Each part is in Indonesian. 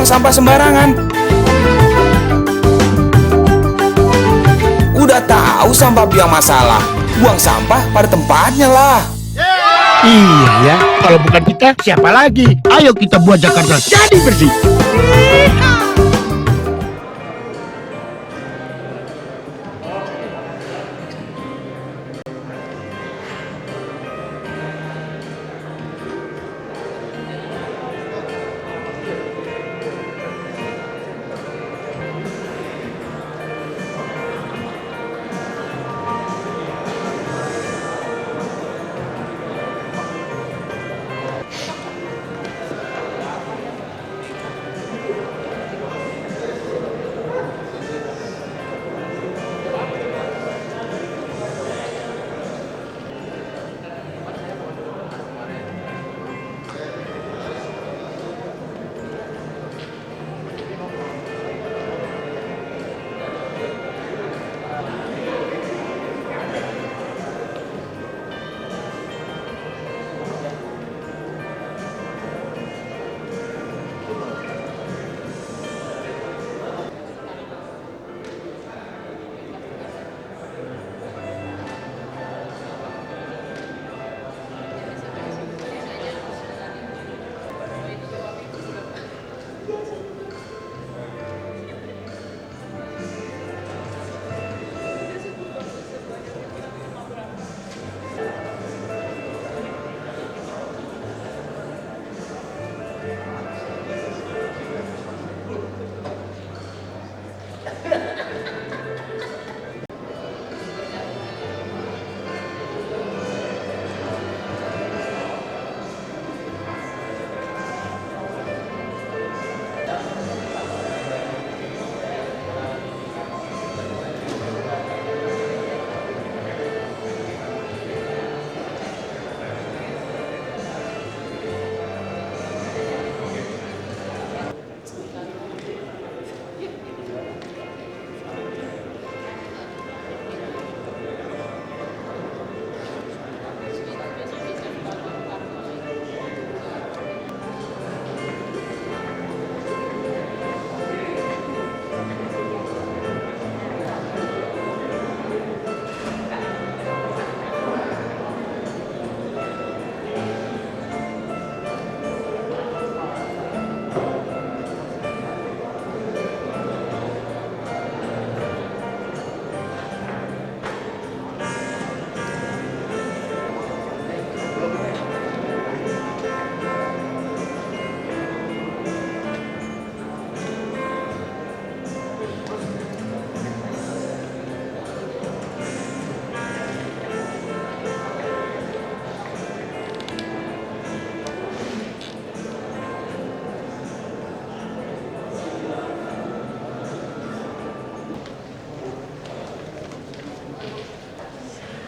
buang sampah sembarangan. Udah tahu sampah biang masalah, buang sampah pada tempatnya lah. Iya ya, kalau bukan kita siapa lagi? Ayo kita buat Jakarta jadi bersih.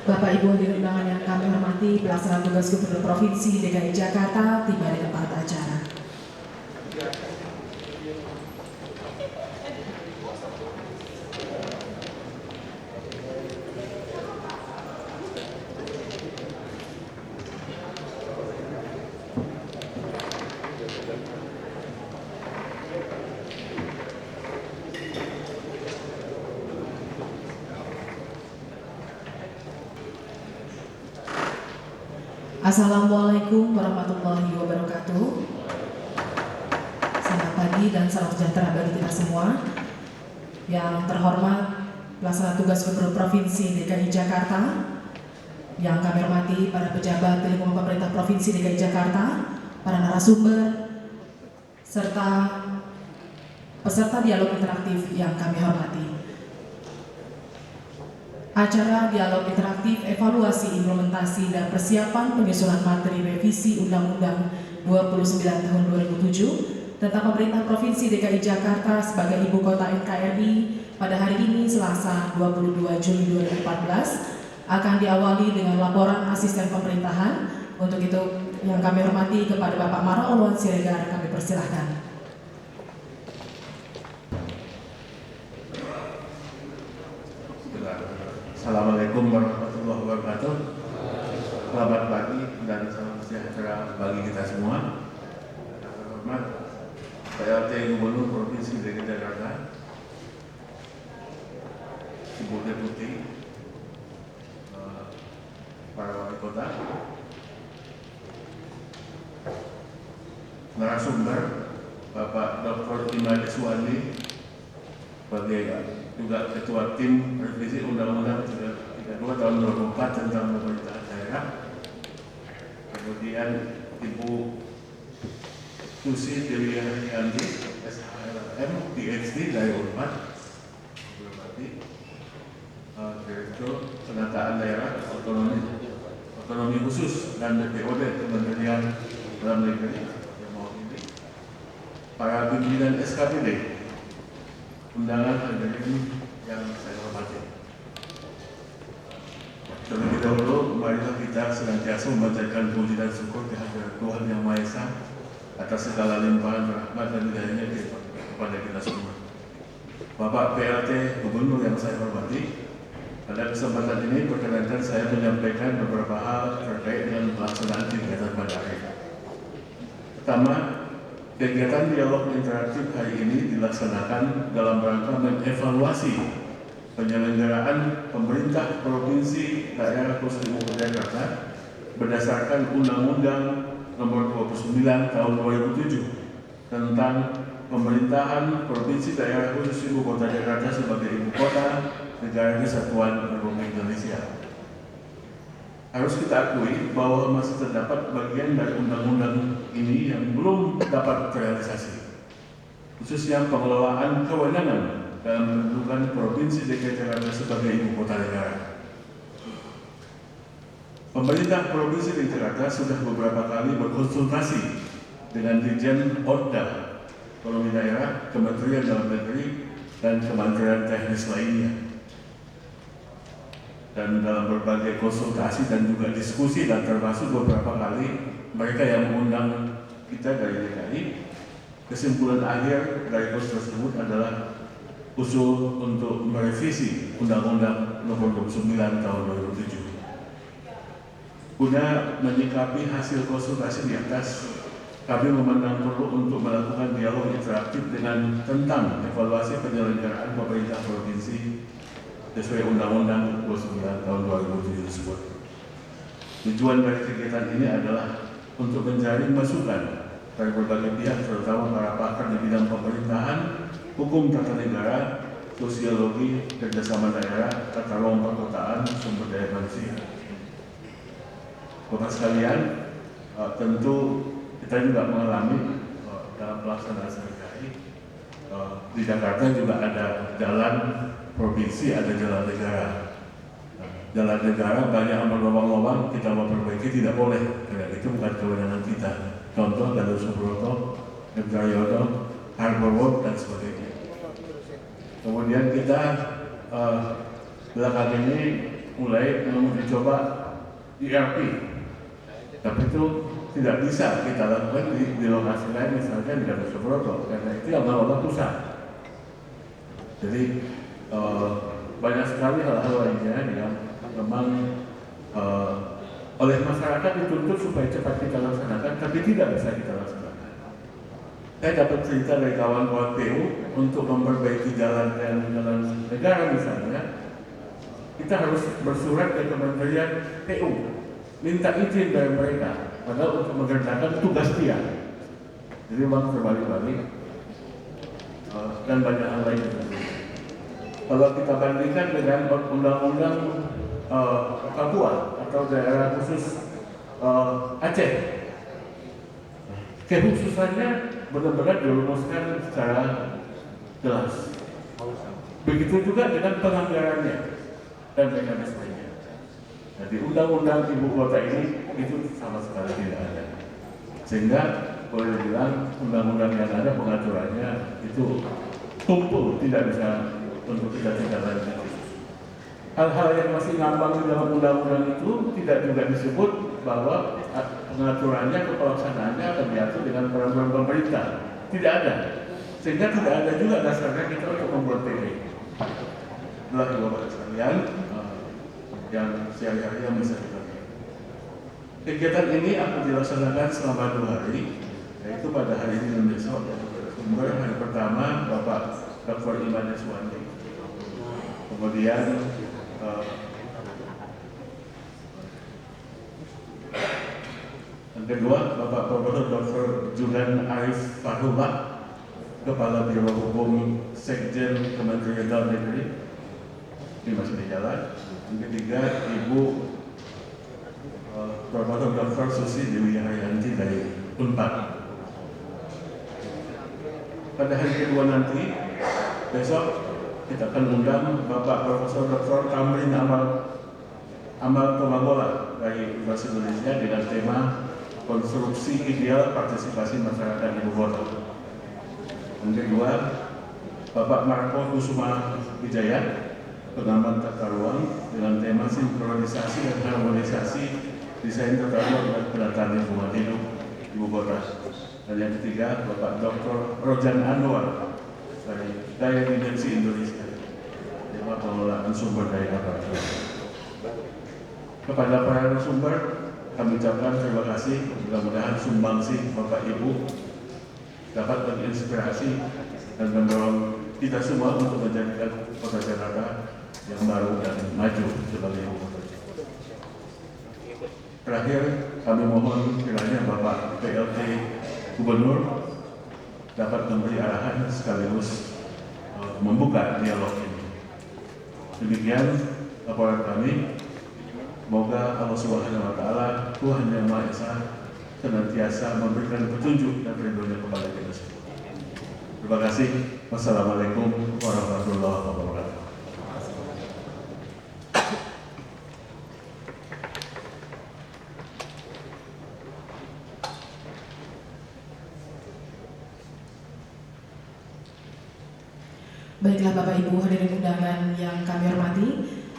Bapak Ibu hadirin undangan yang kami hormati, pelaksana tugas Gubernur Provinsi DKI Jakarta tiba di tempat acara. Assalamualaikum warahmatullahi wabarakatuh. Selamat pagi dan salam sejahtera bagi kita semua. Yang terhormat pelaksana tugas Gubernur Provinsi DKI Jakarta, yang kami hormati para pejabat di lingkungan pemerintah Provinsi DKI Jakarta, para narasumber, serta peserta dialog interaktif yang kami hormati. Acara dialog interaktif evaluasi implementasi dan persiapan penyusunan materi revisi Undang-Undang 29 tahun 2007 tentang pemerintah Provinsi DKI Jakarta sebagai ibu kota NKRI pada hari ini Selasa 22 Juli 2014 akan diawali dengan laporan asisten pemerintahan. Untuk itu yang kami hormati kepada Bapak Mara Olwan Siregar kami persilahkan. Assalamualaikum warahmatullahi wabarakatuh. Selamat pagi dan salam sejahtera bagi kita semua. Yang terhormat PLT Gubernur Provinsi DKI Jakarta, Ibu Deputi, para wali kota, narasumber Bapak Dr. Imade Suwandi sebagai juga Ketua Tim Revisi Undang-Undang 32 tahun 2004 tentang pemerintahan daerah. Kemudian Ibu Susi Dewi Yanti, SHLM, PhD dari Unpad, Direktur Penataan Daerah Otonomi Khusus dan BPOD Kementerian Dalam Negeri, para pimpinan SKPD, undangan hadirin yang saya hormati. Terlebih dahulu, marilah kita senantiasa memanjatkan puji dan syukur kehadirat Tuhan Yang Maha Esa atas segala limpahan rahmat dan hidayahnya kepada kita semua. Bapak PLT Gubernur yang saya hormati, pada kesempatan ini perkenankan saya menyampaikan beberapa hal terkait dengan pelaksanaan kegiatan pada hari ini. Pertama, kegiatan dialog interaktif hari ini dilaksanakan dalam rangka mengevaluasi penyelenggaraan pemerintah Provinsi Daerah Khusus Ibu Kota Jakarta berdasarkan Undang-Undang Nomor 29 Tahun 2007 tentang Pemerintahan Provinsi Daerah Khusus Ibu Kota Jakarta sebagai Ibu Kota Negara Kesatuan Republik Indonesia. Harus kita akui bahwa masih terdapat bagian dari undang-undang ini yang belum dapat terrealisasi, khususnya pengelolaan kewenangan dalam menentukan Provinsi DKI Jakarta sebagai Ibu Kota Negara. Pemerintah Provinsi DKI Jakarta sudah beberapa kali berkonsultasi dengan Dirjen Oda, Otonomi Daerah, Kementerian Dalam Negeri, dan Kementerian Teknis lainnya. Dan dalam berbagai konsultasi dan juga diskusi, dan termasuk beberapa kali mereka yang mengundang kita dari DKI, kesimpulan akhir dari konsultasi tersebut adalah usul untuk merevisi Undang-Undang Nomor 29 Tahun 2007. Guna menyikapi hasil konsultasi di atas, kami memandang perlu untuk melakukan dialog interaktif dengan tentang evaluasi penyelenggaraan pemerintah provinsi sesuai Undang-Undang 29 Tahun 2007 tersebut. Tujuan dari kegiatan ini adalah untuk mencari masukan dari berbagai pihak, terutama para pakar di bidang pemerintahan, hukum tata negara, sosiologi, kerjasama daerah, tata ruang perkotaan, sumber daya manusia. Bapak sekalian, tentu kita juga mengalami dalam pelaksanaan sehari-hari di Jakarta juga ada jalan provinsi, ada jalan negara. Jalan negara banyak yang berlubang-lubang, kita mau perbaiki tidak boleh, karena itu bukan kewenangan kita. Contoh Gatot Subroto, Negarayono, Harbor Road, dan sebagainya. Kemudian kita belakangan ini mulai mencoba ERP, tapi itu tidak bisa kita lakukan di lokasi lain, misalnya di Gatot Subroto, karena itu yang mengelola pusat. Jadi banyak sekali hal-hal lainnya yang memang oleh masyarakat dituntut supaya cepat kita laksanakan, tapi tidak bisa kita laksanakan. Saya dapat cerita dari kawan-kawan PU untuk memperbaiki jalan dan jalan negara misalnya, kita harus bersurat ke Kementerian PU, minta izin dari mereka, padahal untuk mengerjakan tugas dia. Jadi memang terbalik-balik dan banyak hal lain. Kalau kita bandingkan dengan Undang-Undang Papua atau daerah khusus Aceh, kekhususannya benar-benar dirumuskan secara jelas. Begitu juga dengan penganggarannya dan mekanismenya. Jadi undang-undang ibu kota ini itu sama sekali tidak ada. Sehingga boleh dibilang undang-undang yang ada pengaturannya itu tumpul, tidak bisa untuk kita tindak lanjuti. Hal-hal yang masih ngambang di dalam undang-undang itu tidak juga disebut bahwa pengaturannya atau pelaksanaannya akan diatur dengan peraturan pemerintah. Tidak ada. Sehingga tidak ada juga dasarnya kita untuk membuat PP. Itulah Bapak sekalian yang sehari-hari yang bisa kita lihat. Kegiatan ini akan dilaksanakan selama 2 hari, yaitu pada hari ini dan besok, narasumber. Hari pertama Bapak Dr. Imade Suwandi. Kemudian yang kedua Bapak Profesor Dr. Julian Arif Fahullah, Kepala Biro Hukum Sekjen Kementerian Dalam Negeri. Ini masih di jalan. Yang ketiga Ibu Profesor Dr. Susi Dewi Haryanti dari Unpad. Pada hari kedua nanti, besok kita akan undang Bapak Profesor Dr. Kamrin Amal Tomagola dari Universitas Indonesia dengan tema Konstruksi Ideal Partisipasi Masyarakat Ibu Kota. Yang kedua, Bapak Marco Kusuma Wijaya, pengamat tata ruang dengan tema sinkronisasi dan harmonisasi desain tata ruang dan penataan lingkungan hidup Ibu Kota. Dan yang ketiga, Bapak Dr. Rojan Anwar dari Daya Dimensi Indonesia, tema pengelolaan sumber daya abadi. Kepada para narasumber, kami ucapkan terima kasih. Mudah-mudahan sumbangsi Bapak Ibu dapat menginspirasi dan mendorong kita semua untuk menjadikan Kota Jakarta yang baru dan maju sebagai ibu kota. Terakhir, kami mohon kiranya Bapak PLT Gubernur dapat memberi arahan sekaligus membuka dialog ini. Demikian laporan kami. Semoga Allah Subhanahu wa Ta'ala, Tuhan Yang Maha Esa, senantiasa memberikan petunjuk dan ridhonya kepada kita semua. Terima kasih. Wassalamualaikum warahmatullahi wabarakatuh. Baiklah Bapak Ibu hadirin undangan yang kami hormati,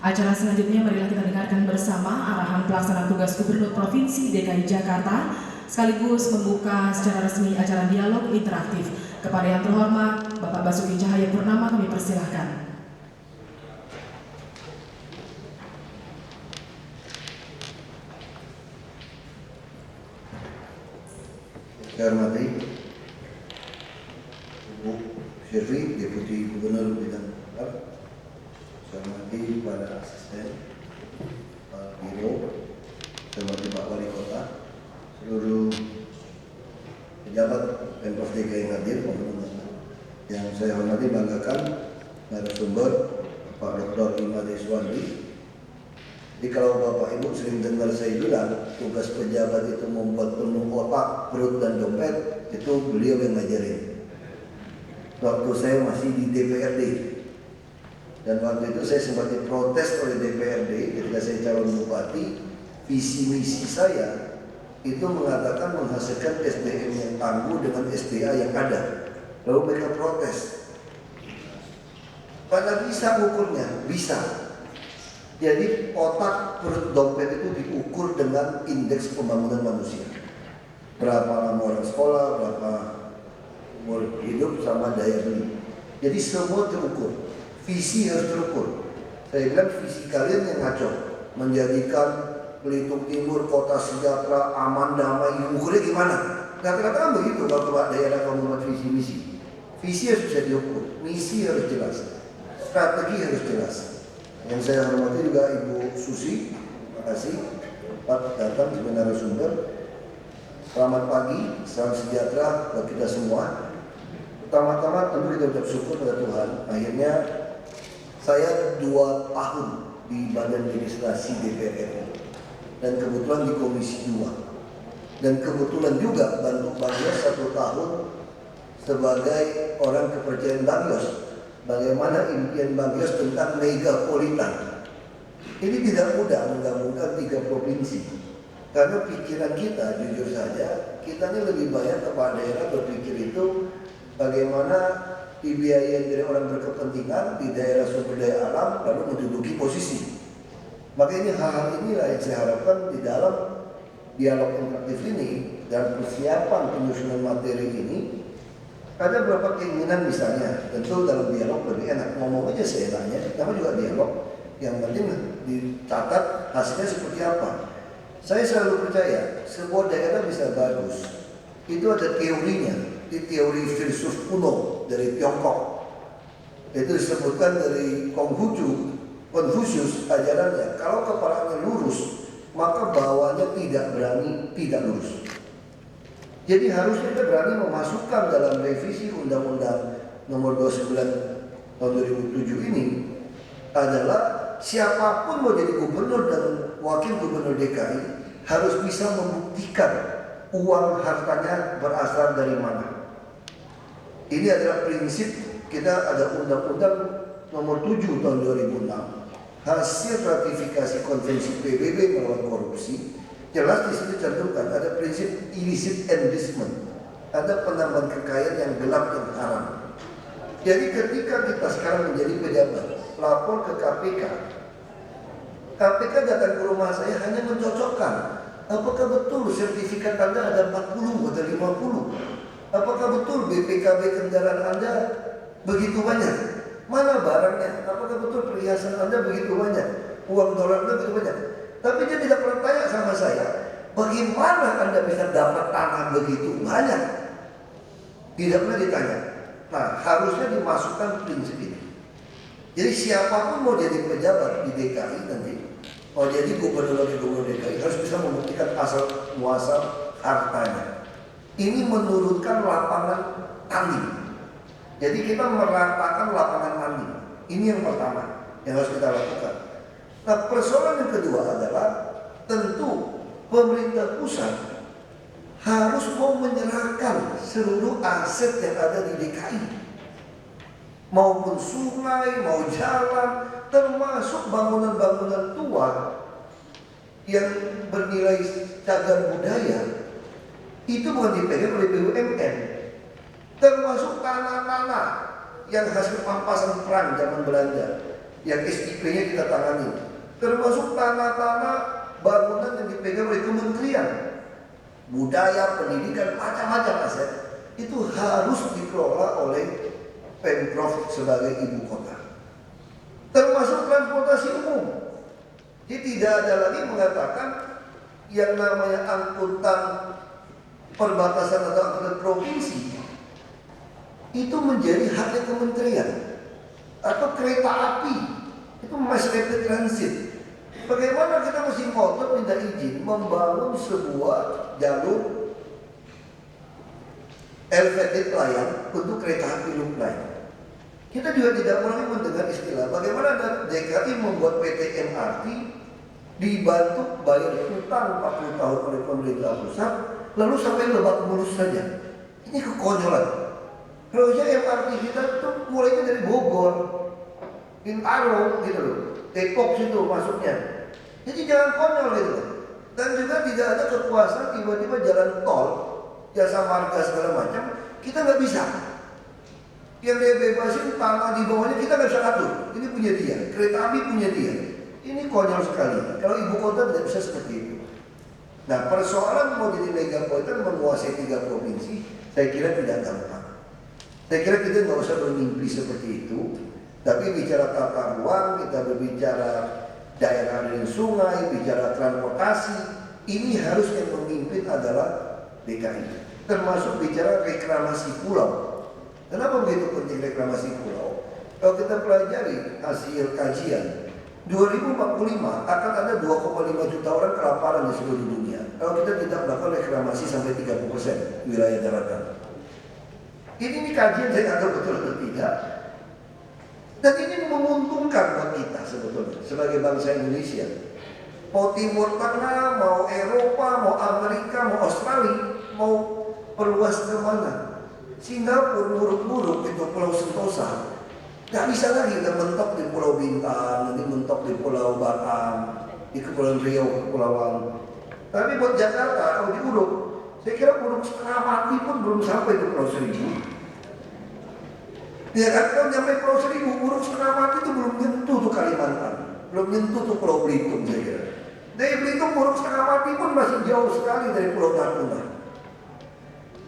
acara selanjutnya marilah kita dengarkan bersama arahan pelaksana tugas Gubernur Provinsi DKI Jakarta sekaligus membuka secara resmi acara dialog interaktif. Kepada yang terhormat Bapak Basuki Cahayapurnama kami persilahkan. Saya hormati Ibu Sylvi, Deputi Gubernur Bidang Barat. Saya hormati para asisten, Pak Biro, saya hormati Pak Wali Kota, seluruh pejabat Pemprov DKI yang hadir, yang saya hormati banggakan narasumber Pak Dr. Imade Suwandi. Jadi kalau Bapak Ibu sering dengar saya bilang tugas pejabat itu membuat penuh otak, perut dan dompet, itu beliau yang ngajarin. Waktu saya masih di DPRD, dan waktu itu saya sempat diprotes oleh DPRD ketika saya calon bupati. Visi misi saya itu mengatakan menghasilkan SDM yang tangguh dengan SDA yang ada. Lalu mereka protes. Karena bisa ukurnya, bisa. Jadi otak, perut, dompet itu diukur dengan indeks pembangunan manusia. Berapa lama orang sekolah, berapa umur hidup, sama daya beli. Jadi semua terukur. Visi harus terukur. Saya bilang visi kalian yang ngaco, menjadikan Belitung Timur kota sejahtera, aman, damai. Ukurnya gimana? Kata-kata begitu kalau kepala daerah kamu membuat visi misi. Visi harus bisa diukur, misi harus jelas, strategi harus jelas. Yang saya hormati juga Ibu Susi, terima kasih Pak datang sebagai narasumber. Selamat pagi, salam sejahtera buat kita semua. Pertama-tama tentu kita ucap syukur pada Tuhan. Akhirnya saya 2 tahun di Badan Legislasi DPR RI dan kebetulan di Komisi 2. Dan kebetulan juga bantu Bang Yos 1 tahun sebagai orang kepercayaan Bang Yos. Bagaimana impian Bang Yos tentang megapolitan. Ini tidak mudah menggabungkan 3 provinsi. Karena pikiran kita, jujur saja, kita ini lebih banyak kepala daerah berpikir itu bagaimana dibiayain dari orang berkepentingan di daerah sumber daya alam lalu menduduki posisi. Makanya hal-hal inilah yang saya harapkan di dalam dialog interaktif ini dan persiapan penyusunan materi ini. Ada beberapa keinginan misalnya, tentu dalam dialog lebih enak ngomong aja seenaknya, nama juga dialog. Yang penting dicatat hasilnya seperti apa. Saya selalu percaya sebuah daerah bisa bagus itu ada teorinya, teori filsuf kuno dari Tiongkok. Itu disebutkan dari Konfusius ajarannya, kalau kepalanya lurus, maka bawahnya tidak berani tidak lurus. Jadi harusnya kita berani memasukkan dalam revisi Undang-Undang Nomor 29 Tahun 2007 ini adalah siapapun mau jadi gubernur dan wakil gubernur DKI harus bisa membuktikan uang hartanya berasal dari mana. Ini adalah prinsip. Kita ada Undang-Undang Nomor 7 Tahun 2006, hasil ratifikasi Konvensi PBB melawan korupsi. Jelas di situ cantumkan ada prinsip illicit enrichment, ada penambahan kekayaan yang gelap yang haram. Jadi ketika kita sekarang menjadi pejabat, lapor ke KPK, KPK datang ke rumah saya hanya mencocokkan apakah betul sertifikat Anda ada 40 atau 50, apakah betul BPKB kendaraan Anda begitu banyak, mana barangnya, apakah betul perhiasan Anda begitu banyak, uang dolar Anda begitu banyak. Tapi dia tidak pernah tanya sama saya, bagaimana Anda bisa dapat tanah begitu banyak? Tidak pernah ditanya. Nah, harusnya dimasukkan prinsip ini. Jadi siapapun mau jadi pejabat di DKI nanti, mau jadi gubernur DKI harus bisa membuktikan asal muasal hartanya. Ini menurunkan lapangan tanding. Jadi kita meratakan lapangan tanding. Ini yang pertama yang harus kita lakukan. Nah, persoalan yang kedua adalah tentu pemerintah pusat harus mau menyerahkan seluruh aset yang ada di DKI, maupun sungai, mau jalan, termasuk bangunan-bangunan tua yang bernilai cagar budaya, itu bukan dipegang oleh BUMN, termasuk tanah-tanah yang hasil pampasan perang zaman Belanda, yang SIP-nya kita tangani, termasuk tanah-tanah bangunan yang dipegang oleh kementerian budaya, pendidikan, macam-macam aset itu harus dikelola oleh Pemprov sebagai ibu kota, termasuk transportasi umum. Jadi tidak ada lagi mengatakan yang namanya angkutan perbatasan atau angkutan provinsi itu menjadi haknya kementerian, atau kereta api itu mass rapid transit. Bagaimana kita mesti ngotot minta izin membangun sebuah jalur elevated layang untuk kereta api loop line? Kita juga tidak pernah mendengar istilah bagaimana DKI membuat PT MRT dibantu bayar hutang 40 tahun oleh pemerintah pusat, lalu sampai Lebak Bulus saja. Ini kekonyolan. Harusnya MRT kita tuh mulainya dari Bogor, Bintaro gitu loh, Depok situ masuknya. Jadi jangan konyol gitu. Dan juga tidak ada kekuasaan tiba-tiba jalan tol, jasa marga segala macam, kita nggak bisa. Yang dia bebasin tanah di bawahnya kita nggak bisa atur. Ini punya dia, kereta api punya dia. Ini konyol sekali. Kalau ibu kota tidak bisa seperti itu. Nah, persoalan mau jadi megapolitan menguasai 3 provinsi, saya kira tidak gampang. Saya kira kita nggak usah bermimpi seperti itu. Tapi bicara tata ruang, kita berbicara daerah dan sungai, bicara transportasi, ini harus yang memimpin adalah DKI. Termasuk bicara reklamasi pulau. Kenapa begitu penting reklamasi pulau? Kalau kita pelajari hasil kajian, 2045 akan ada 2,5 juta orang kelaparan di seluruh dunia. Kalau kita tidak melakukan reklamasi sampai 30% wilayah daratan. Ini kajian saya nggak tahu betul atau tidak. Dan ini menguntungkan buat kita sebetulnya sebagai bangsa Indonesia. Mau Timur Tengah, mau Eropa, mau Amerika, mau Australia, mau perluas ke mana? Singapura buruk-buruk itu Pulau Sentosa. Gak bisa lagi kita mentok di Pulau Bintan, nanti mentok di Pulau Batam, di Kepulauan Riau, Kepulauan. Tapi buat Jakarta, kalau diuruk, saya kira uruk setengah mati pun belum sampai ke Pulau Seribu. Ya kan, kalau nyampe Pulau Seribu, uruk setengah mati itu belum nyentuh tuh Kalimantan, belum nyentuh tuh Pulau Belitung saya kira. Dari Belitung uruk setengah mati pun masih jauh sekali dari Pulau Natuna.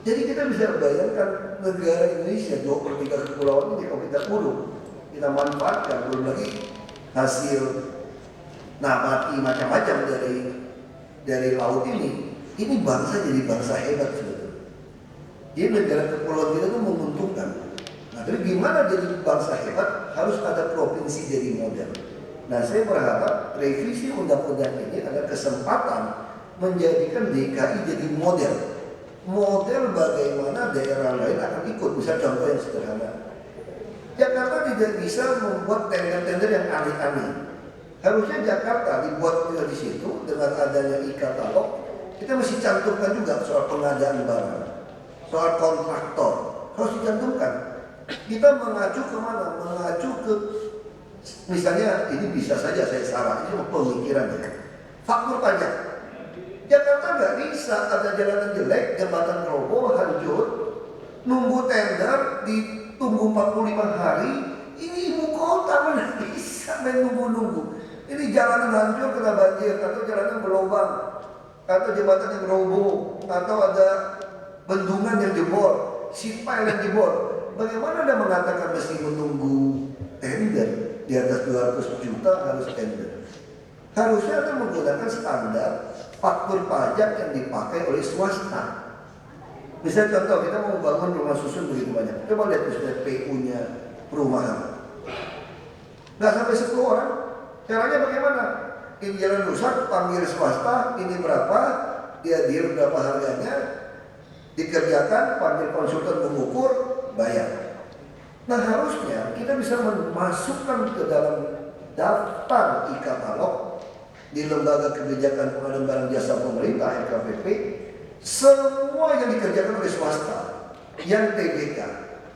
Jadi kita bisa bayangkan negara Indonesia 2/3 kepulauan ini kalau kita uruk, kita manfaatkan, belum lagi hasil nabati macam-macam dari laut ini bangsa jadi bangsa hebat sebetulnya. Jadi negara kepulauan kita itu menguntungkan. Nah, tapi gimana jadi bangsa hebat? Harus ada provinsi jadi model. Nah, saya berharap revisi undang-undang ini ada kesempatan menjadikan DKI jadi model. Model bagaimana daerah lain akan ikut. Bisa contoh yang sederhana. Jakarta tidak bisa membuat tender-tender yang aneh-aneh. Harusnya Jakarta dibuat juga di situ dengan adanya e-katalog. Kita mesti cantumkan juga soal pengadaan barang, soal kontraktor, harus dicantumkan. Kita mengacu kemana? Mengacu ke, misalnya ini bisa saja saya salah, ini pemikirannya. Faktur pajak. Jakarta nggak bisa ada jalanan jelek, jembatan roboh, hancur, nunggu tender, ditunggu 45 hari. Ini ibu kota mana bisa main nunggu-nunggu. Ini jalanan hancur kena banjir, atau jalanan berlubang, atau jembatan yang roboh, atau ada bendungan yang jebol, sipil yang jebol. Bagaimana Anda mengatakan mesti menunggu tender di atas 200 juta harus tender? Harusnya Anda menggunakan standar faktur pajak yang dipakai oleh swasta. Misalnya contoh, kita mau bangun rumah susun begitu banyak. Coba lihat misalnya PU-nya perumahan. Nggak sampai 10 orang. Caranya bagaimana? Ini jalan rusak, panggil swasta, ini berapa, dia deal berapa harganya, dikerjakan, panggil konsultan mengukur, bayar. Nah, harusnya kita bisa memasukkan ke dalam daftar e-katalog di Lembaga Kebijakan Pengadaan Barang Jasa Pemerintah LKPP semua yang dikerjakan oleh swasta yang TBK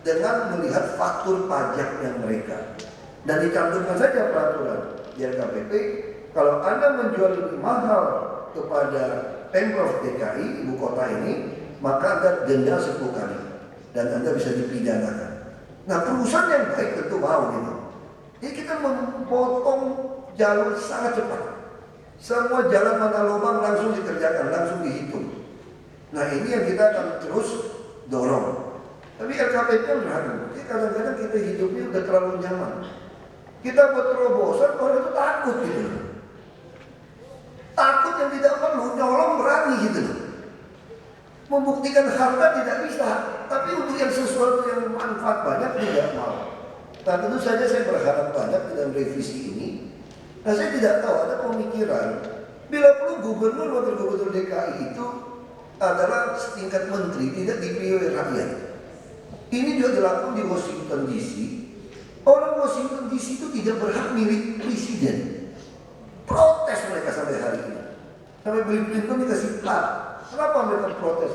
dengan melihat faktur pajaknya mereka, dan dicantumkan saja peraturan di LKPP. Kalau Anda menjual lebih mahal kepada Pemprov DKI, ibu kota ini, maka Anda denda 10 kali dan Anda bisa dipidanakan. Nah, perusahaan yang baik tentu mau gitu. Jadi kita memotong jalur sangat cepat. Semua jalan mana lubang langsung dikerjakan, langsung dihitung. Nah, ini yang kita akan terus dorong. Tapi LKPP berhasil. Jadi kadang-kadang kita hidupnya udah terlalu nyaman. Kita buat terobosan, orang itu takut gitu. Takut yang tidak perlu, nyolong berani gitu. Membuktikan harta tidak bisa, tapi untuk yang sesuatu yang manfaat banyak tidak mau. Nah, tentu saja saya berharap banyak dalam revisi ini. Nah, saya tidak tahu, ada pemikiran bila perlu gubernur wakil gubernur DKI itu adalah setingkat menteri, tidak dipilih oleh rakyat. Ini juga dilakukan di Washington DC. Orang Washington DC itu tidak berhak milik presiden. Protes mereka sampai hari ini. Sampai Bill Clinton dikasih plat. Kenapa mereka protes?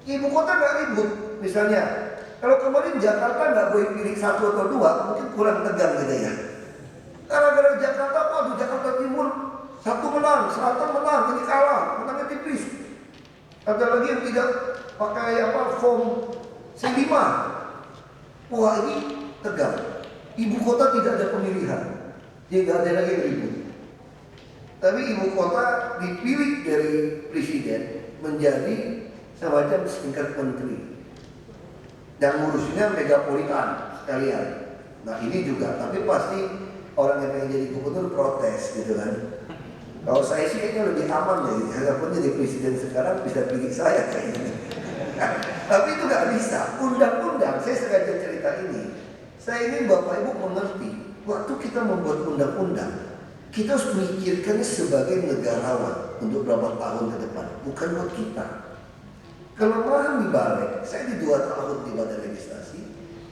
Ibu kota nggak ribut. Misalnya, kalau kemarin Jakarta nggak boleh pilih 1 atau 2, mungkin kurang tegang gitu ya. Gara-gara Jakarta, waduh Jakarta Timur 1 menang, selatan menang, ini kalah, menangnya tipis. Ada lagi yang tidak pakai form C5. Wah, ini tegang. Ibu kota tidak ada pemilihan, jadi nggak ada lagi yang ribut. Tapi ibu kota dipilih dari presiden menjadi semacam setingkat menteri, dan ngurusnya megapolitan sekalian. Nah, ini juga, tapi pasti orang yang pengen jadi gubernur protes gitu kan. Kalau saya sih kayaknya lebih aman ya, walaupun jadi presiden sekarang bisa pilih saya kayaknya. Tapi itu nggak bisa. Undang-undang, saya sengaja cerita ini. Saya ingin Bapak Ibu mengerti, waktu kita membuat undang-undang, kita harus memikirkannya sebagai negarawan untuk berapa tahun ke depan, bukan buat kita. Kelemahan di balik, saya di 2 tahun di Badan Legislasi,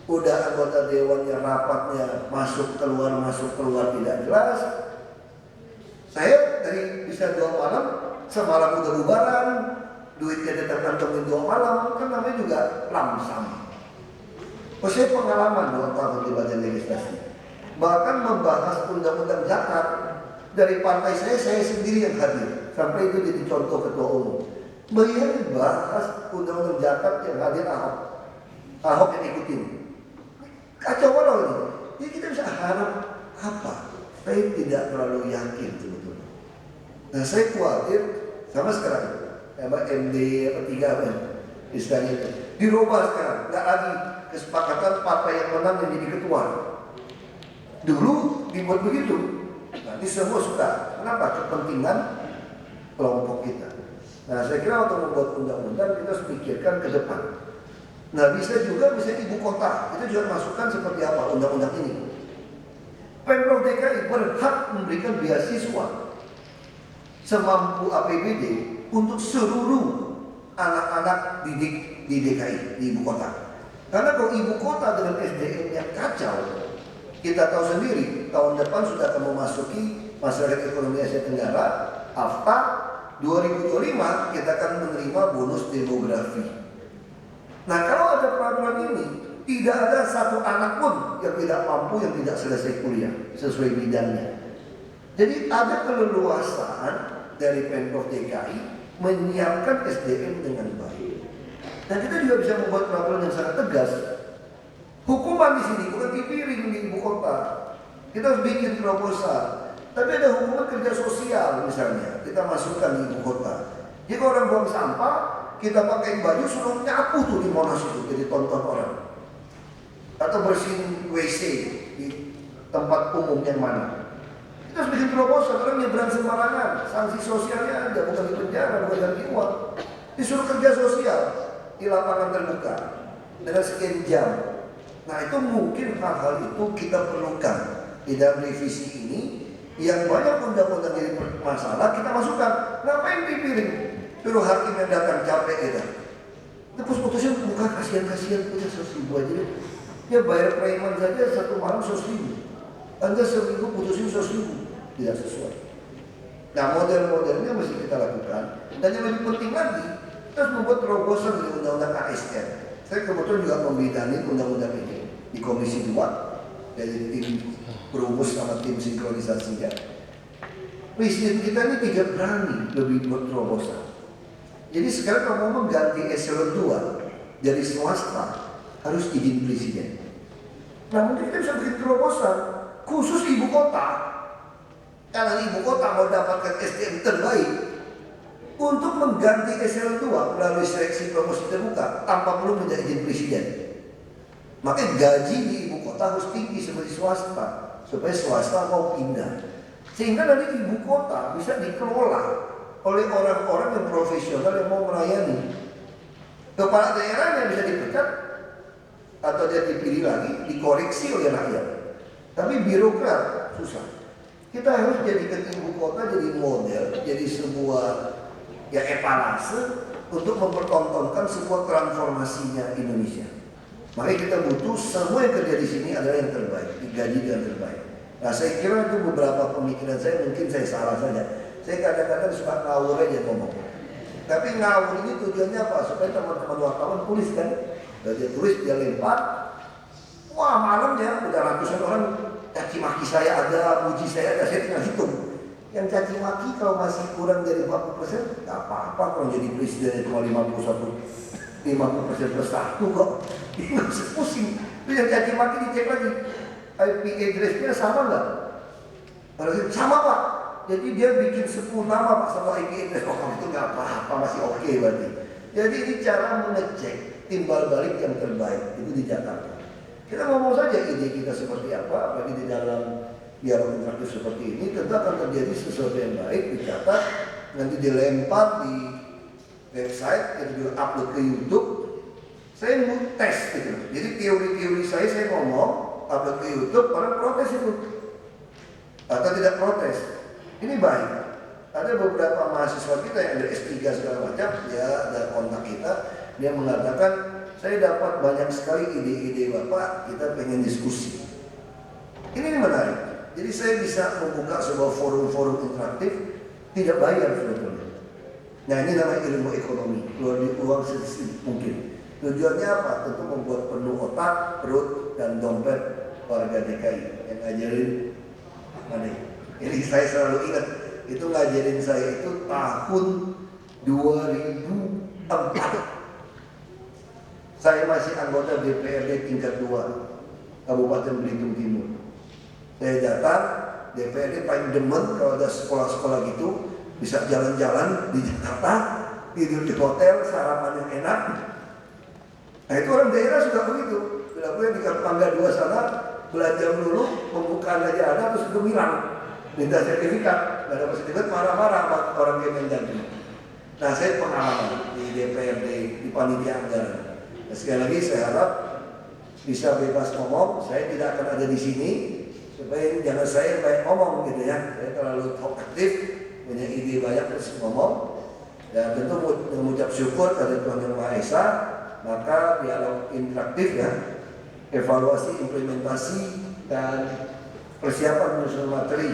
udah anggota dewannya rapatnya masuk keluar tidak jelas. Saya dari bisa 2 malam, semalam udah bubaran, duitnya tetap kantongin 2 malam, kan namanya juga lamsam. Saya pengalaman 2 tahun di Badan Legislasi, bahkan membahas undang-undang zakat dari partai saya sendiri yang hadir, sampai itu jadi contoh ketua umum. Bayangin bahas undang-undang zakat yang hadir Ahok yang ikutin. Kacau balau ini. Jadi kita bisa harap apa? Saya tidak terlalu yakin sebetulnya. Nah, saya khawatir sama sekarang, MD 3 istilahnya dirubah sekarang, nggak lagi kesepakatan partai yang menang yang jadi ketua. Dulu dibuat begitu, nanti semua suka. Kenapa? Kepentingan kelompok kita. Nah, saya kira untuk membuat undang-undang kita harus pikirkan ke depan. Nah bisa juga misalnya ibu kota, itu juga masukkan seperti apa undang-undang ini. Pemprov DKI berhak memberikan beasiswa semampu APBD untuk seluruh anak-anak didik di DKI, di ibu kota. Karena kalau ibu kota dengan SDM yang kacau, kita tahu sendiri tahun depan sudah akan memasuki masyarakat ekonomi Asia Tenggara, AFTA 2025 kita akan menerima bonus demografi. Nah kalau ada peraturan ini, tidak ada satu anak pun yang tidak mampu, yang tidak selesai kuliah sesuai bidangnya. Jadi ada keleluasaan dari Pemprov DKI menyiapkan SDM dengan baik. Dan kita juga bisa membuat peraturan yang sangat tegas. Hukuman di sini bukan dipiring di ibu kota. Kita harus bikin proposal. Tapi ada hukuman kerja sosial misalnya, kita masukkan di ibu kota. Jika orang buang sampah, kita pakai baju suruh nyapu tuh di Monas itu, jadi tonton orang. Atau bersihin WC di tempat umum yang mana. Kita harus bikin proposal, orang nyebrang sembarangan, sanksi sosialnya ada, bukan di penjara, bukan ganti uang. Disuruh kerja sosial di lapangan terbuka dengan sekian jam. Nah itu mungkin hal-hal itu kita perlukan di dalam revisi ini. Yang banyak undang-undang jadi masalah kita masukkan. Ngapain dipiring? Suruh hakim yang datang capek kita. Terus putusin bukan kasihan-kasihan punya 100.000 aja deh. Ya bayar preman saja satu malam 100.000. Anda seminggu putusin 100.000, tidak sesuai. Nah model-modelnya mesti kita lakukan. Dan yang lebih penting lagi, kita harus membuat terobosan di undang-undang ASN. Saya kebetulan juga membidangi undang-undang ini di Komisi 2 dari tim perumus sama tim sinkronisasinya. Presiden kita ini tidak berani lebih buat terobosan. Jadi sekarang kalau mau mengganti eselon 2 dari swasta harus izin presiden. Nah mungkin kita bisa bikin terobosan khusus ibu kota. Karena ibu kota mau dapatkan SDM terbaik untuk mengganti eselon 2 melalui seleksi promosi terbuka tanpa perlu minta izin presiden. Makanya gaji di ibu kota harus tinggi seperti swasta supaya swasta mau pindah. Sehingga nanti ibu kota bisa dikelola oleh orang-orang yang profesional yang mau melayani. Kepala daerahnya bisa dipecat atau dia dipilih lagi, dikoreksi oleh rakyat. Tapi birokrat susah. Kita harus jadikan ibu kota jadi model, jadi sebuah etalase untuk mempertontonkan sebuah transformasinya Indonesia. Makanya kita butuh semua yang kerja di sini adalah yang terbaik, digaji yang terbaik. Nah saya kira itu beberapa pemikiran saya, mungkin saya salah saja. Saya kadang-kadang suka ngawur aja ngomong. Tapi ngawur ini tujuannya apa? Supaya teman-teman wartawan tulis kan. Dia tulis, dia lempar. Wah malamnya udah ratusan orang caci maki saya ada, puji saya ada, saya tinggal hitung. Yang caci maki kalau masih kurang dari 40%, gak apa-apa kalau jadi presiden cuma 50% plus 1 kok. Nggak usah pusing. Itu yang caci maki dicek lagi. IP address-nya sama nggak? Sama Pak. Jadi dia bikin 10 nama Pak sama IP address. Oh itu nggak apa-apa, masih oke berarti. Jadi ini cara mengecek timbal balik yang terbaik itu di Jakarta. Kita ngomong saja ide kita seperti apa, bagi di dalam dialog interaktif seperti ini tentu akan terjadi sesuatu yang baik, dicatat, nanti dilempar di website, kita juga upload ke YouTube. Saya mau tes gitu. Jadi teori-teori saya ngomong, upload ke YouTube, orang protes itu atau tidak protes. Ini baik. Ada beberapa mahasiswa kita yang ada S3 segala macam, ya ada kontak kita, dia mengatakan saya dapat banyak sekali ide-ide Bapak, kita pengen diskusi. Ini menarik. Jadi saya bisa membuka sebuah forum-forum interaktif tidak bayar sebetulnya. Nah ini namanya ilmu ekonomi, keluar di uang sedikit mungkin. Tujuannya apa? Tentu membuat penuh otak, perut, dan dompet warga DKI yang ngajarin mana? Ini saya selalu ingat, itu ngajarin saya itu tahun 2004. Saya masih anggota DPRD tingkat 2 Kabupaten Belitung Timur. Saya datang, DPRD paling demen kalau ada sekolah-sekolah gitu, bisa jalan-jalan di Jakarta, tidur di hotel, sarapan yang enak. Nah itu orang daerah suka begitu. Bila gue di Tangga 2 sana belanja dulu, pembukaan aja ada terus gemilang, minta sertifikat, nggak dapat sertifikat marah-marah sama orang Kemendagri. Nah saya pengalaman di DPRD di panitia anggaran. Nah, sekali lagi saya harap bisa bebas ngomong. Saya tidak akan ada di sini supaya jangan saya banyak ngomong gitu ya. Saya terlalu talkatif, punya ide banyak terus ngomong. Dan tentu mengucap syukur kepada Tuhan Yang Maha Esa, maka dialog interaktif ya, evaluasi, implementasi dan persiapan penyusunan materi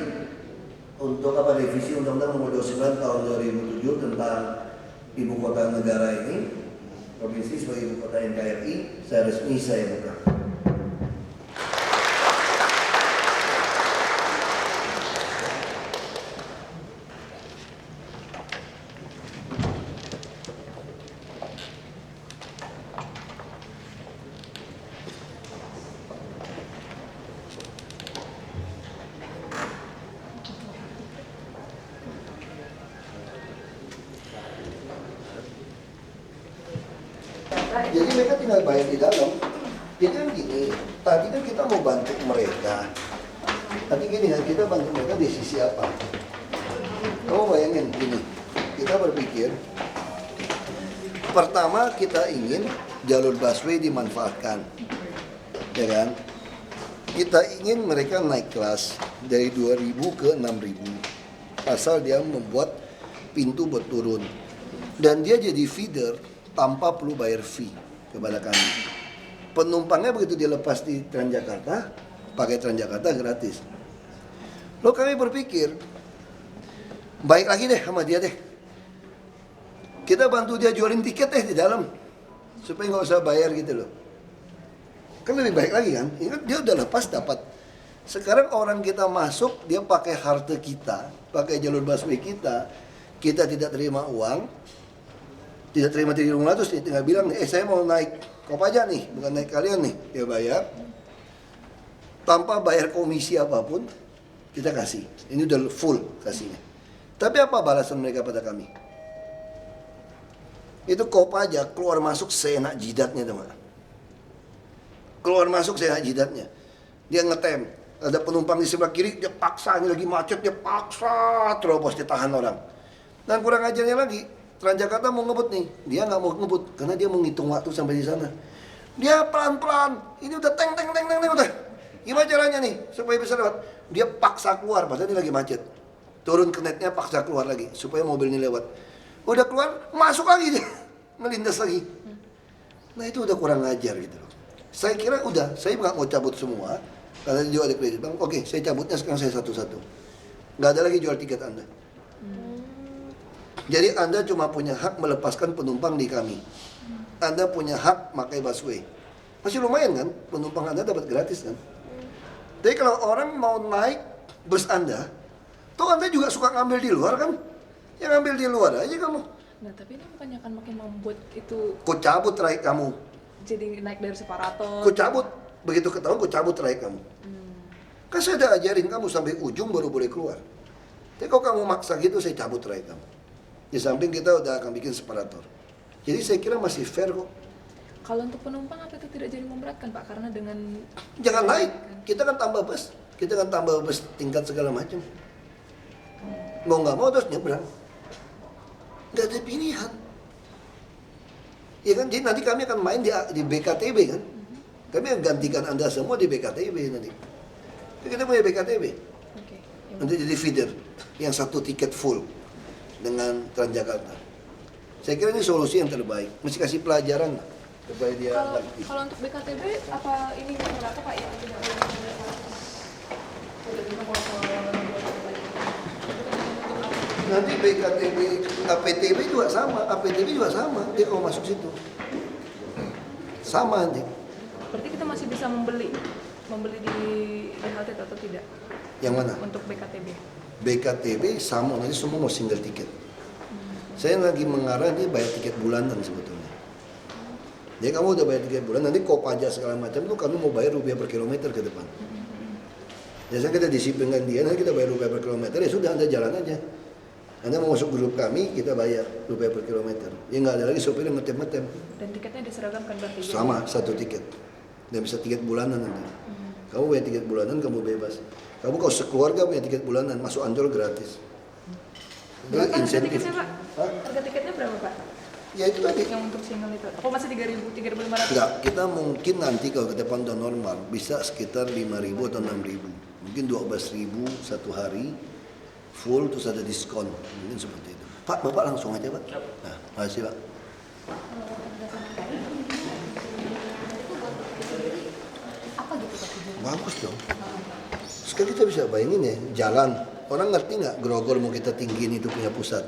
untuk revisi Undang-Undang Nomor 29 Tahun 2007 tentang Ibu Kota Negara ini, provinsi sebagai Ibu Kota NKRI, saya buka. Jadi mereka tinggal bayar di dalam. Jadi kan gini, tadi kan kita mau bantu mereka. Tapi gini kan, kita bantu mereka di sisi apa? Kamu bayangin gini, kita berpikir, pertama kita ingin jalur busway dimanfaatkan, ya kan? Kita ingin mereka naik kelas dari 2.000 ke 6.000, asal dia membuat pintu buat turun. Dan dia jadi feeder tanpa perlu bayar fee kepada kami. Penumpangnya begitu dia lepas di Transjakarta, pakai Transjakarta gratis. Lalu kami berpikir, baik lagi deh sama dia deh. Kita bantu dia jualin tiket deh di dalam, supaya nggak usah bayar gitu loh. Kan lebih baik lagi kan? Ingat dia udah lepas dapat. Sekarang orang kita masuk, dia pakai harta kita, pakai jalur busway kita tidak terima uang, tidak terima 300, dia tinggal bilang nih, saya mau naik Kopaja nih, bukan naik kalian nih, dia bayar. Tanpa bayar komisi apapun, kita kasih. Ini udah full kasihnya. Tapi apa balasan mereka pada kami? Itu Kopaja keluar masuk seenak jidatnya teman. Keluar masuk seenak jidatnya. Dia ngetem. Ada penumpang di sebelah kiri, dia paksa, ini lagi macet, dia paksa terobos, dia tahan orang. Dan kurang ajarnya lagi, Transjakarta mau ngebut nih, dia nggak mau ngebut karena dia mau ngitung waktu sampai di sana. Dia pelan-pelan, ini udah teng udah. Gimana caranya nih supaya bisa lewat? Dia paksa keluar, padahal ini lagi macet. Turun ke netnya, paksa keluar lagi supaya mobil ini lewat. Udah keluar, masuk lagi dia, melindas lagi. Nah itu udah kurang ajar gitu loh. Saya kira udah, saya nggak mau cabut semua karena dia ada kredit bang. Oke, saya cabutnya sekarang saya satu-satu. Nggak ada lagi jual tiket Anda. Jadi Anda cuma punya hak melepaskan penumpang di kami. Anda punya hak pakai busway. Masih lumayan kan? Penumpang Anda dapat gratis kan? Tapi kalau orang mau naik bus Anda, tuh Anda juga suka ngambil di luar kan? Ya ngambil di luar aja kamu. Nah tapi ini bukannya akan makin membuat itu Ku cabut trayek kamu. jadi naik dari separator. Ku cabut. Begitu ketahuan ku cabut trayek kamu. Kan saya udah ajarin kamu sampai ujung baru boleh keluar. Tapi kalau kamu maksa gitu saya cabut trayek kamu. Di samping kita udah akan bikin separator. Jadi saya kira masih fair kok. Kalau untuk penumpang apa itu tidak jadi memberatkan Pak? Karena dengan Jangan naik, kita kan tambah bus. Kita kan tambah bus tingkat segala macam. Mau nggak mau terus nyebrang. Nggak ada pilihan. Ya kan, jadi nanti kami akan main di BKTB kan. Kami akan gantikan Anda semua di BKTB nanti. Jadi kita punya BKTB. Oke. Nanti jadi feeder yang satu tiket full dengan Transjakarta. Saya kira ini solusi yang terbaik. Mesti kasih pelajaran lah supaya dia ngerti. Kalau untuk BKTB apa ini berapa Pak yang tidak boleh? Nanti BKTB, APTB juga sama, dia kalau masuk situ. Sama nanti. Berarti kita masih bisa membeli di halte atau tidak? Yang mana? Untuk BKTB. BKTB sama, nanti semua mau single tiket. Saya lagi mengarah dia bayar tiket bulanan sebetulnya. Jadi kamu udah bayar tiket bulan, nanti Kopaja segala macam tuh kami mau bayar rupiah per kilometer ke depan. Biasanya kita disiplinkan dia, nanti kita bayar rupiah per kilometer, ya sudah Anda jalan aja. Anda mau masuk grup kami, kita bayar rupiah per kilometer. Ya nggak ada lagi sopir yang ngetem-ngetem. Dan tiketnya diseragamkan berarti? Sama, satu tiket. Dan bisa tiket bulanan nanti. Kamu bayar tiket bulanan, kamu bebas. Kamu kalau sekeluarga punya tiket bulanan, masuk Ancol gratis. Itu Berapa harga insentif. tiketnya Pak? Hah? Harga tiketnya berapa Pak? Ya itu tadi. Yang untuk single itu. Apa masih 3.000, 3.500? Enggak, kita mungkin nanti kalau ke depan udah normal bisa sekitar 5.000 atau 6.000. Mungkin 12.000 satu hari full terus ada diskon. Mungkin seperti itu. Pak, Bapak langsung aja, Pak. Nah, makasih, Pak. Bagus dong. Sekarang kita bisa bayangin ya, jalan. Orang ngerti nggak Grogol mau kita tinggiin itu punya pusat.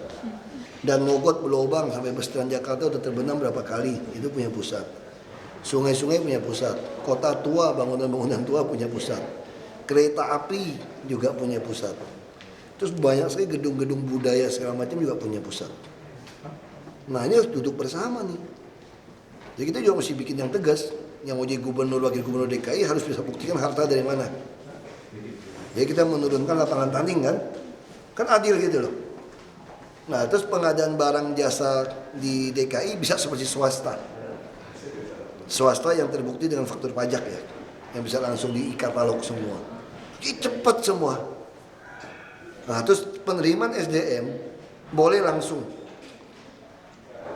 Dan Mogot berlubang sampai bus Transjakarta udah terbenam berapa kali, itu punya pusat. Sungai-sungai punya pusat. Kota tua, bangunan-bangunan tua punya pusat. Kereta api juga punya pusat. Terus banyak sekali gedung-gedung budaya segala macam juga punya pusat. Nah ini harus duduk bersama nih. Jadi kita juga mesti bikin yang tegas. Yang mau jadi gubernur, wakil gubernur DKI harus bisa buktikan harta dari mana. Jadi kita menurunkan lapangan tanding kan adil gitu loh. Nah terus pengadaan barang jasa di DKI bisa seperti swasta. Swasta yang terbukti dengan faktur pajak ya. Yang bisa langsung di-katalog semua. Jadi cepat semua. Nah terus penerimaan SDM boleh langsung.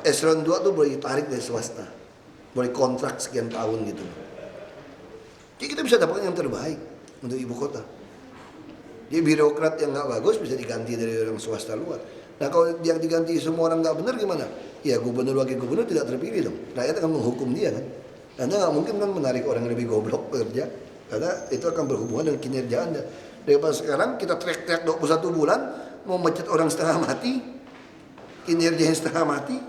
Eselon 2 tuh boleh ditarik dari swasta. Boleh kontrak sekian tahun gitu. Jadi kita bisa dapatkan yang terbaik untuk ibu kota. Jadi birokrat yang nggak bagus bisa diganti dari orang swasta luar. Nah kalau yang diganti semua orang nggak benar gimana? Ya gubernur wakil gubernur tidak terpilih dong. Rakyat akan menghukum dia kan. Anda nggak mungkin kan menarik orang yang lebih goblok bekerja. Karena itu akan berhubungan dengan kinerja Anda. Daripada sekarang kita teriak-teriak 21 bulan mau mencet orang setengah mati, kinerjanya setengah mati,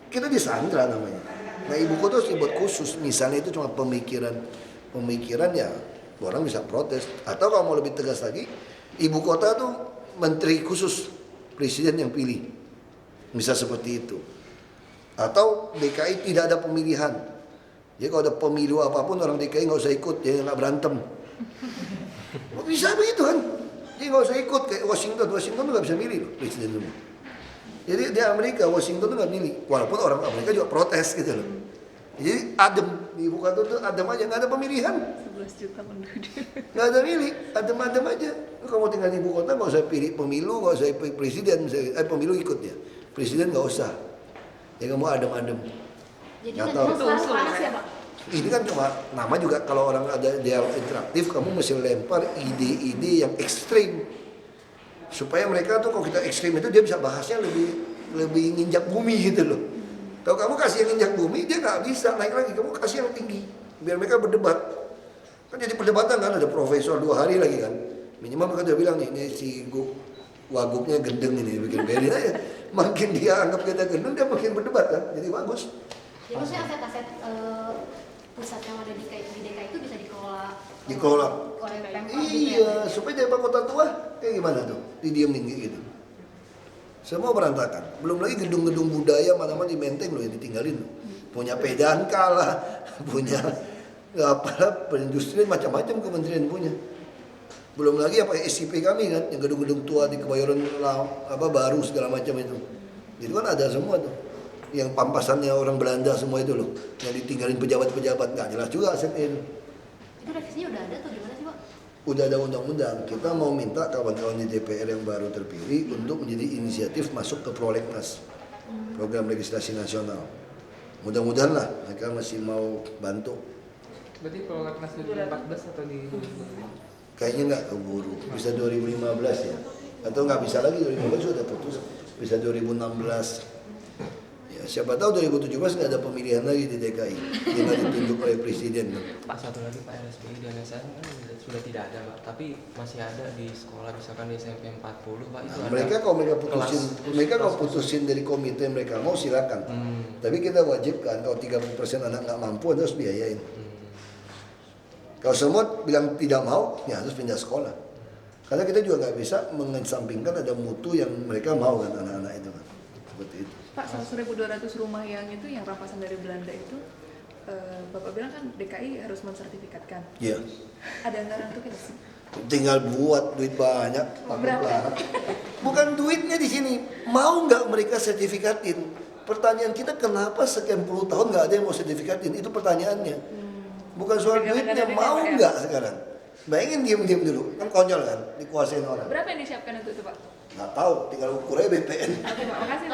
kita disandra namanya. Nah ibu kota harus dibuat khusus, misalnya itu cuma pemikiran ya orang bisa protes. Atau kalau mau lebih tegas lagi, ibu kota tuh menteri khusus presiden yang pilih, bisa seperti itu. Atau DKI tidak ada pemilihan, jadi kalau ada pemilu apapun orang DKI nggak usah ikut, jadi nggak berantem. Bisa begitu kan? Jadi nggak usah ikut kayak Washington tuh nggak bisa milih loh presiden semua. Jadi di Amerika, Washington tuh nggak milih, walaupun orang Amerika juga protes gitu loh. Jadi adem, di ibu kota tuh adem aja, nggak ada pemilihan. 11 juta penduduk. Nggak ada milih, adem-adem aja. Kalau mau tinggal di ibu kota nggak usah pilih pemilu, nggak usah pilih presiden, pemilu ikut ya. Presiden nggak usah. Ya kamu adem-adem. Jadi Nggak nanti tahu. selalu panas ya Pak? Ini kan cuma nama juga kalau orang ada dialog interaktif, kamu mesti lempar ide-ide yang ekstrim. Supaya mereka tuh kalau kita ekstrim itu dia bisa bahasnya lebih nginjak bumi gitu loh. Kalau kamu kasih yang nginjak bumi dia nggak bisa naik lagi, kamu kasih yang tinggi biar mereka berdebat. Kan jadi perdebatan kan, ada profesor 2 hari lagi kan. Minimal mereka udah bilang nih, ini si wagubnya gendeng ini, bikin biarin aja. Makin dia anggap kita gendeng dia makin berdebat kan, jadi bagus. Jadi maksudnya aset-aset pusat yang ada di DKI itu bisa Dikelola. oleh Pemprov gitu ya? Iya, supaya daerah kota tua kayak gimana tuh? Didiemin gitu. Semua berantakan. Belum lagi gedung-gedung budaya mana-mana di Menteng loh yang ditinggalin. Punya Pedan kalah, punya apa perindustrian macam-macam kementerian punya. Belum lagi apa SIP kami kan, yang gedung-gedung tua di Kebayoran baru segala macam itu. Itu kan ada semua tuh. Yang pampasannya orang Belanda semua itu loh, yang ditinggalin pejabat-pejabat nggak jelas juga asetnya itu. Itu revisinya udah ada atau gimana sih Pak? Udah ada undang-undang, kita mau minta kawan-kawan di DPR yang baru terpilih untuk menjadi inisiatif masuk ke prolegnas, program legislasi nasional. Mudah-mudahan lah mereka masih mau bantu. Berarti prolegnas 2014 atau di Kayaknya nggak keburu, bisa 2015 ya, atau nggak bisa lagi 2015 sudah putus, bisa 2016. Ya, siapa tahu 2017 nggak ada pemilihan lagi di DKI, tinggal ditunjuk oleh presiden. Pak, satu lagi Pak, RSPI dan SN kan sudah tidak ada Pak, tapi masih ada di sekolah, misalkan di SMP 40 Pak itu. Mereka kalau kelas putusin dari komite mereka mau silakan. Tapi kita wajibkan kalau 30% anak nggak mampu harus biayain. Kalau semua bilang tidak mau, ya harus pindah sekolah. Karena kita juga nggak bisa mengesampingkan ada mutu yang mereka mau kan anak-anak itu kan. Seperti itu. Pak, 1.200 rumah yang rampasan dari Belanda itu, Bapak bilang kan DKI harus mensertifikatkan. Iya. Ada anggaran untuk itu? Tinggal buat duit banyak. Berapa? Bukan duitnya di sini. Mau nggak mereka sertifikatin? Pertanyaan kita kenapa sekian puluh tahun nggak ada yang mau sertifikatin? Itu pertanyaannya. Bukan soal duitnya, mau nggak sekarang? Bayangin diem-diem dulu, kan konyol kan, dikuasain orang. Berapa yang disiapkan untuk itu Pak? Nggak tahu, tinggal ukur aja BPN. Oke Pak, makasih